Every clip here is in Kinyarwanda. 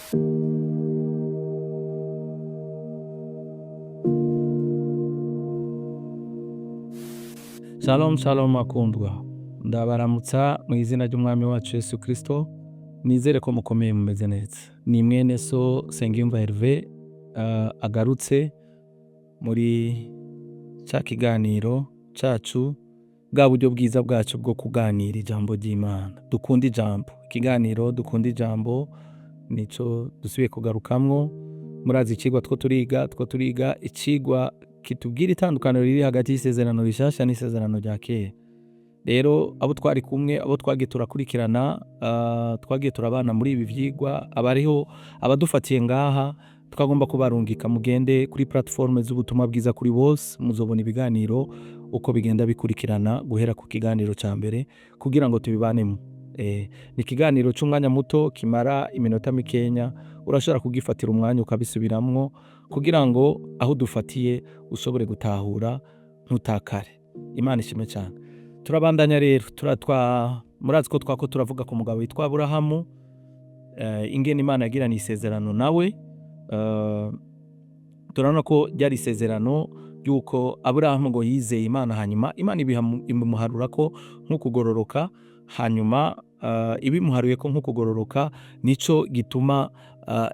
Shalom shalom akundwa, ndabaramutsa mu izina ry'umwami wacu Yesu Kristo. Nizere ko mukomeye mumeze neza. Ni mwene so Nsengiyumva Hervé agarutse muri cya kiganiro cacu, bwa buryo bwiza bwacu bwo kuganira ijambo ry'Imana. Dukunde ijambo. Ikiganiro Dukunde ijambo nico dusubiye kugarukamwo. Murazi ikigwa two turiga ikigwa kitubwira itandukaniro riri hagati y'isezerano rishasha n'isezerano rya kera. Rero abo twari kumwe, abo twagiye turakurikirana, twagiye turabana muri ibi vyigwa, abariho abadufatiye ngaha, twagomba kubarungika mugende kuri platform z'ubutumwa bwiza kuri bose, muzobona ibiganiro uko bigenda bikurikirana guhera ku kiganiro ca mbere kugira ngo tubibanemo. Ni ikiganiro c'umwanya muto kimara iminota mikenya, urashobora kugifatira umwanya ukabisubiramwo kugira ngo aho dufatiye ushobore gutahura ntutakare. Imana ishimwe cyane. Turabandanya rero, murazi ko twako turavuga ku mugabo witwa Aburahamu, ingene Imana yagirana isezerano nawe. Turabona ko ryari isezerano yuko Aburahamu ngo yizeye Imana, hanyuma Imana ibimuharura ko nk'ukugororoka, hanyuma ibimuharuye ko nk'ukugororoka nico gituma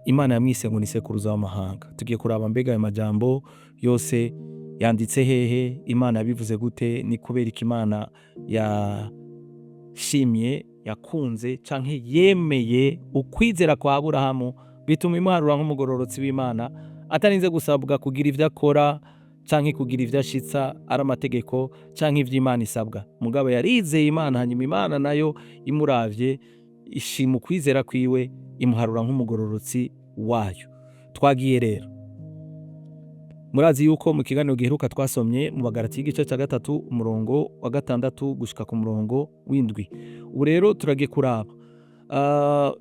Imana yamwise ngo ni sekuruza w'amahanga. Tugiye kuraba mbega ayo majambo yose yanditse hehe, Imana yabivuze gute, ni kubera ko Imana yashimye, yakunze canke yemeye ukwizera kwa Aburahamu bituma imuharura nk'umugororotsi w'Imana, atarinze gusabwa kugira ivyo akora canke kugira ivyo ashitsa ari amategeko canke ivyo Imana isabwa. Mugabo yarizeye Imana, hanyuma Imana nayo imuravye ishima ukwizera kwiwe, imuharura nk'umugororotsi wayo. Twagiye rero, murazi yuko mu kiganiro giheruka twasomye mu Bagalati y'igice ca 3 umurongo wa 6 gushika ku murongo w'7. Ubu rero turagiye kuraba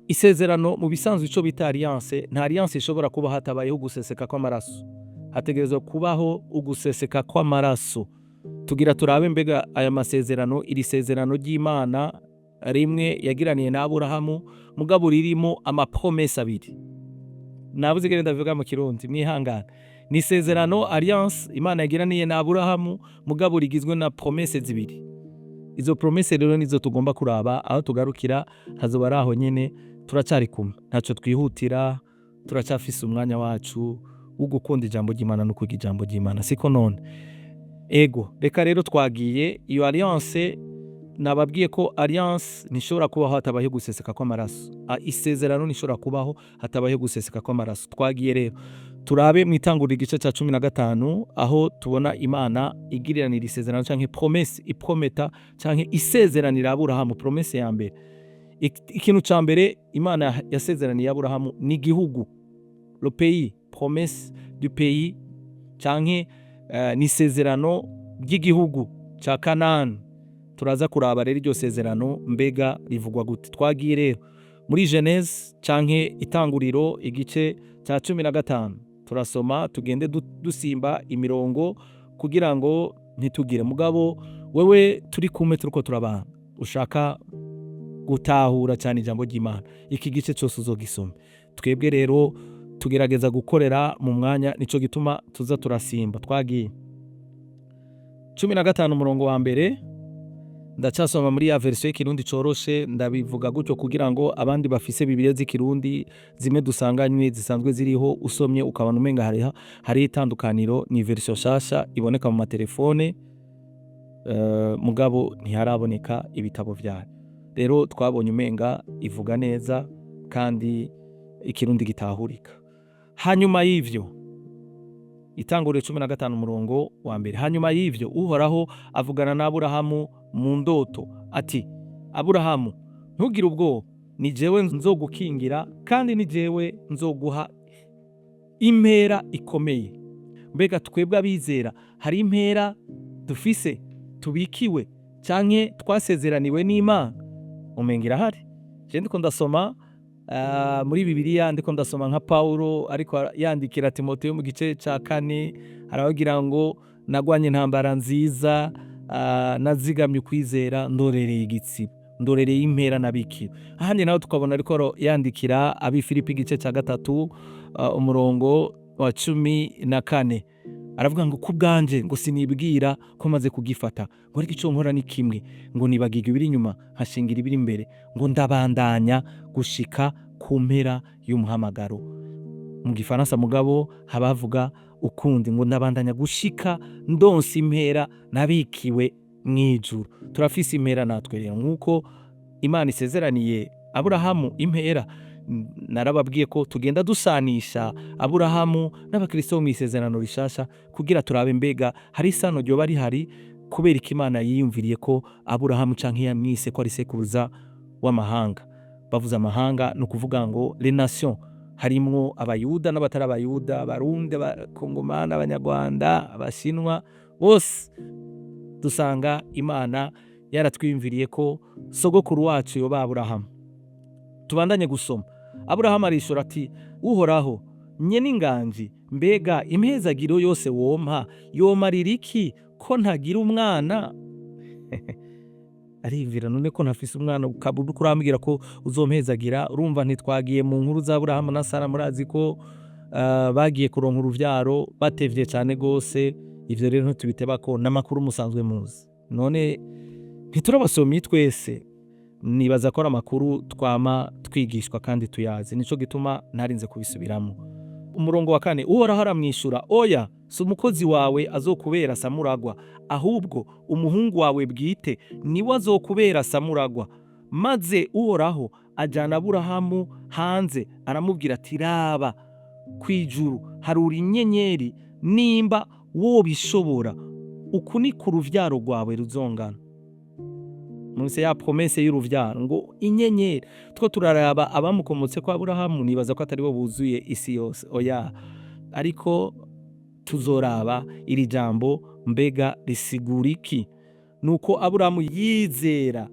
isezerano mu bisanzwe ico bita alliance. Nta alliance ishobora kuba hatabayeho guseseka kw'amaraso. Hategerezwa kubaho uguseseka kw'amaraso. Tugira turabe mbega aya masezerano, iri sezerano ry'Imana rimwe yagiraniye na Aburahamu, mugabo ririmo amapromesse abiri. Nabuze genda ndavuga mu Kirundi, mwihangane. Ni sezerano alliance Imana yagiraniye na Aburahamu, mugabo rigizwe na promesse zibiri. Izo promesse rero nizo tugomba kuraba, aho tugarukira hazoba araho nyene. Turacari kumwe, ntaco twihutira, turacafise umwanya wacu wo gukunda ijambo ry'Imana no kwiga ijambo ry'Imana, siko none? Ego, reka rero twagiye iyo alliance. Nababwiye ko alliance nishobora kubaho hatabayeho guseseka kw'amaraso. Isezerano nishobora kubaho hatabayeho guseseka kw'amaraso. Twagiye rero turabe mu Itanguriro igice ca 15 aho tubona Imana igiriranira isezerano canke promesse, iprometa canke isezeranira Aburahamu. Promesse ya mbere, ikintu ca mbere Imana yasezeraniye Aburahamu ni igihugu, le pays, promesse du pays canke ni isezerano ry'igihugu ca Kanani. Turaza kuraba rero iryo sezerano mbega rivugwa gute. Twagiye rero muri Genese canke Itanguriro igice ca 15, turasoma tugende dusimba imirongo kugira ngo ntitugire. Mugabo wewe turi kumwe turiko turabana, ushaka gutahura cyane ijambo ry'Imana, iki gice cyose uzogisoma. Twebwe rero tugerageza gukorera mu mwanya, nico gituma tuza turasimba. Twagiye 15 umurongo wa mbere. Ndacasoma muri ya version y'ikirundi coroshe, ndabivuga gutyo kugira ngo abandi bafise Bibiliya z'ikirundi zimwe dusanganywe zisanzwe ziriho, usomye ukabona umenga hari itandukaniro. Ni version shasha iboneka mu matelefone, mugabo ntiharaboneka ibitabo vyayo. Rero twabonye umenga ivuga neza kandi ikirundi gitahurika. Hanyuma y'ivyo, Itanguriro 15 umurongo wa mbere. Hanyuma y'ivyo Uhoraho avugana na Aburahamu mu ndoto ati, Aburahamu, ntugire ubwoba, ni jewe nzogukingira kandi ni jewe nzoguha impera ikomeye. Mbega twebwe abizera hari impera dufise tubikiwe canke twasezeraniwe n'Imana? Umenga irahari. Je ndiko ndasoma muri Bibiliya, ndiko ndasoma nka Paulo ariko yandikira Timoteyo mu gice ca 4, aravugira ngo nagwanye intambara nziza, nazigamye kwizera, ndorereye igitsibo. ndorereye impera nabikiwe. Ahandi naho tukabona ariko yandikira ab'Ifilipi igice cya 3 umurongo wa 14 aravuga ngo kubwanje ngo sinibwira ko maze kugifata ngo ariko ico nkora ni kimwe ngo nibagiga ibiri inyuma hashingira ibiri imbere ngo ndabandanya gushika ku mpera y'umuhamagaro. Mu Gifaransa mugabo habavuga ukundi ngo ndabandanya gushika ndonsa impera nabikiwe mwijuru. Turafise impera natwe rero nkuko Imana isezeraniye Aburahamu impera. Narababwiye ko tugenda dusanisha Aburahamu n'abakristo mu isezerano rishasha kugira turabe mbega hari isano ryo bari hari kubera ko Imana yiyumviriye ko Aburahamu canke yamwise ko ari sekuruza w'amahanga. Bavuze amahanga no kuvuga ngo les nations, harimwo abayuda n'abatari abayuda, abarundi, abakongomani, abanyarwanda, abashinwa, bose dusanga Imana yaratwiyumviriye ko sogokuru wacu yoba Aburahamu. Tubandanye gusoma. Aburahamu arishura ati uhoraho nyene inganji mbega impezagiro yose wompa yomarira iki ko ntagira umwana? Arivira none ko ntafise umwana ukaba kurambwira ko uzompezagira. Urumva ntitwagiye mu nkuru za Aburahamu na Sara, murazi ko bagiye kuronka uruvyaro batevye cyane gose. Ivyo rero ntitubiteba ko n'amakuru musanzwe muzi. None ntiturabasomyi twese, nibaza ko amakuru twama twigishwa kandi tuyazi, nico gituma narinze kubisubiramo. Umurongo wa 4 uhoraho aramwishura oya si umukozi wawe azokubera samuragwa, ahubwo umuhungu wawe bwite niwe azokubera samuragwa. Maze uhoraho ajana Aburahamu hanze aramubwira ati raba kwijuru harura inyenyeri, nimba wobishobora uku ni ku ruvyaro rwawe ruzongana. Munsi ya promesse y'uruvyaro ngo inyenyeri. Two turaraba abamukomotse kwa Aburahamu, nibaza ko atari bo buzuye isi yose, oya, ariko tuzoraba iri jambo mbega risigura iki. Nuko Aburahamu yizera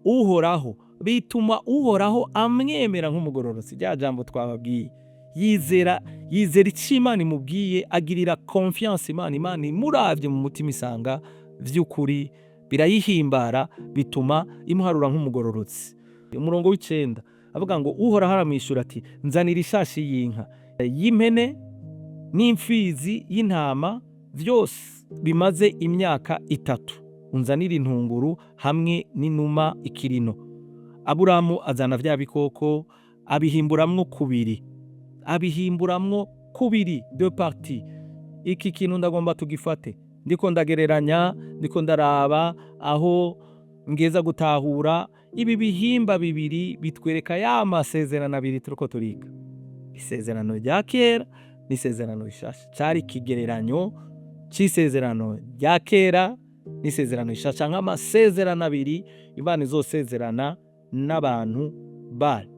uhoraho bituma uhoraho amwemera nk'umugororotsi. Rya jambo twababwiye, yizera icyo Imana imubwiye, agirira confiance Imana imuravye mu mutima isanga vy'ukuri birayihimbara, bituma imuharura nk'umugororotsi. Umurongo w'9 avuga ngo uhoraho aramwishura ati nzanira ishashi y'inka, y'impene n'imfizi y'intama vyose bimaze imyaka 3, unzanira intunguru hamwe n'inuma ikirino. Aburahamu azana vya bikoko abihimburamwo kubiri, deux parties. Iki kintu ndagomba tugifate, ndiko ndagereranya, ndiko ndaraba aho ngeza gutahura ibi bihimba bibiri bitwereka ya masezerano abiri turiko turiga. Isezerano rya kera n'isezerano rishasha. Cari kigereranyo c'isezerano rya kera n'isezerano rishasha, nk'amasezerano abiri Imana izosezerana n'abantu bayo.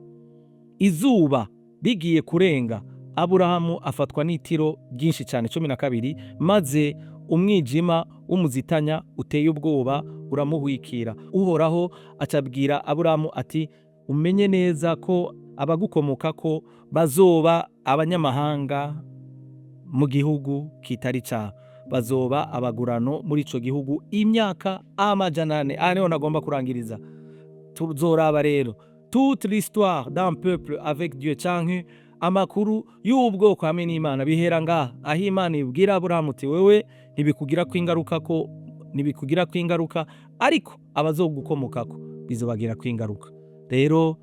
Izuba rigiye kurenga, Aburahamu afatwa n'itiro ryinshi cyane 12, maze umwijima w'umuzitanya uteye ubwoba uramuhwikira. Uhoraho acabwira Aburahamu ati umenye neza ko abagukomoka ko bazoba abanyamahanga mu gihugu kitari cyawe, bazoba abagurano muri ico gihugu imyaka 400. Niho nagomba kurangiriza. Tuzoraba rero toute l'histoire d'un peuple avec Dieu, canke amakuru y'ubwoko hamwe n'Imana bihera ngaha aho Imana ibwira Aburahamu uti wewe ntibikugira ko ingaruka, ariko abazogukomokako bizobagira ko ingaruka. Rero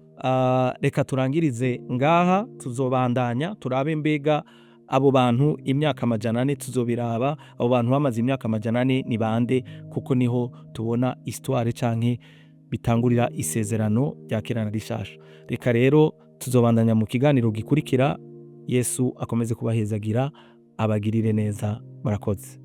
reka turangirize ngaha, tuzobandanya turabe mbega abo bantu imyaka 400 tuzobiraba. Abo bantu bamaze imyaka 400 ni bande, kuko niho tubona histoire canke bitangurira isezerano rya kera na rishasha. Reka rero tuzobandanya mu kiganiro gikurikira. Yesu akomeze kubahezagira, abagirire neza. Murakoze.